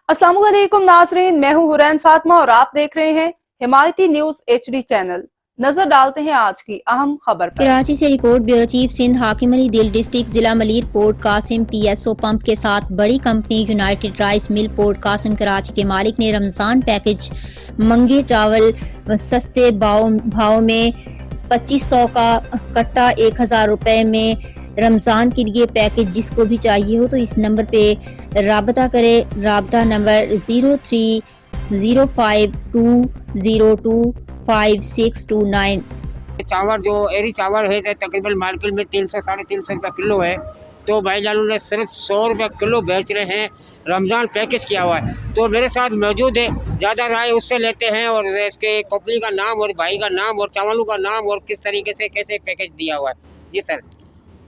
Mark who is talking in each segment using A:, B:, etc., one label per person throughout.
A: अस्सलाम वालेकुम नाज़रीन, मैं हूं हुरैन फातिमा और आप देख रहे हैं हिमायती न्यूज HD चैनल। नजर डालते हैं आज की अहम खबर पर।
B: कराची से रिपोर्ट ब्यूरो चीफ सिंध हाकिम अली दिल डिस्ट्रिक्ट जिला Malir Port Qasim TSO pump के साथ बड़ी company United Rice Mill Port Qasim Karachi के मालिक ने रमजान पैकेज मंगे चावल सस्ते भाव में 2500 का कट्टा 1000 रुपए में रमजान के लिए पैकेज जिसको भी चाहिए हो तो इस नंबर पे राबता करे। राबता नंबर 0305202569।
C: चावल जो एरी चावल है तकरीबन मार्केट में 300 साढ़े 300 रुपये किलो है, तो भाईजानों ने सिर्फ 100 रुपये किलो बेच रहे हैं। रमज़ान पैकेज किया हुआ है। तो मेरे साथ मौजूद है, ज़्यादा राय उससे लेते हैं और इसके कंपनी का नाम और भाई का नाम और चावलों का नाम और किस तरीके से कैसे पैकेज दिया हुआ है। जी सर।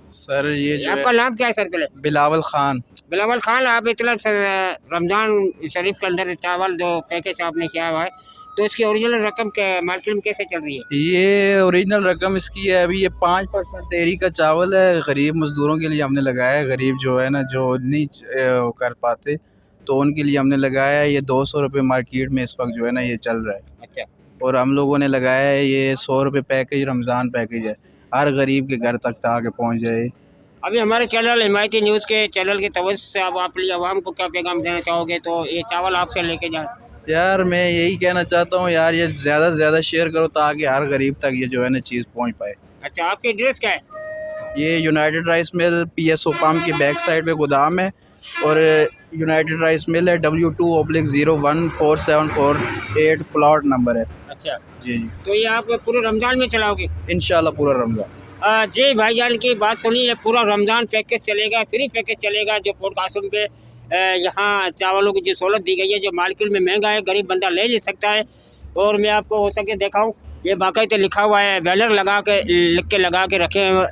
D: सर ये जो
C: आपका नाम क्या है सर? पहले
D: बिलावल खान।
C: बिलावल खान, आप इतना रमज़ान शरीफ के अंदर चावल जो पैकेज आपने किया हुआ है, तो इसकी ओरिजिनल रकम मार्केट में कैसे चल रही है?
D: ये ओरिजिनल रकम इसकी है अभी ये 5% एरी का चावल है। गरीब मजदूरों के लिए हमने लगाया है। गरीब जो है ना, जो नहीं कर पाते, तो उनके लिए हमने लगाया है। ये 200 रुपये मार्केट में इस वक्त जो है ना ये चल रहा है।
C: अच्छा।
D: और हम लोगों ने लगाया है ये 100 रुपये पैकेज, रमज़ान पैकेज है, हर गरीब के घर तक आके पहुँच जाए।
C: अभी हमारे चैनल हिमायती न्यूज़ के चैनल की तवज्जो से अब आप आवाम को क्या पैगाम देना चाहोगे? तो ये चावल आपसे लेके जाए।
D: यार मैं यही कहना चाहता हूँ यार, ये ज़्यादा से ज़्यादा शेयर करो ताकि हर गरीब तक ये जो है ना चीज़ पहुँच पाए।
C: अच्छा, आपकी एड्रेस क्या है?
D: ये यूनाइटेड राइस मिल PSO पंप की बैक साइड पे गोदाम है और यूनाइटेड राइस मिल है W2/014748 प्लॉट नंबर है।
C: अच्छा
D: जी।
C: तो ये आप पूरे रमज़ान में चलाओगे?
D: इंशाल्लाह पूरा रमज़ान।
C: जी भाईजान की बात सुनिए, पूरा रमज़ान पैकेज चलेगा, फ्री पैकेज चलेगा जो पोर्ट कासिम पे यहाँ चावलों की जो सहूलत दी गई है, जो मार्केट में महंगा है, गरीब बंदा ले नहीं सकता है। और मैं आपको हो सके दिखाऊं, ये बाकायदा लिखा हुआ है, बैनर लगा के लिख के लगा के रखे हैं।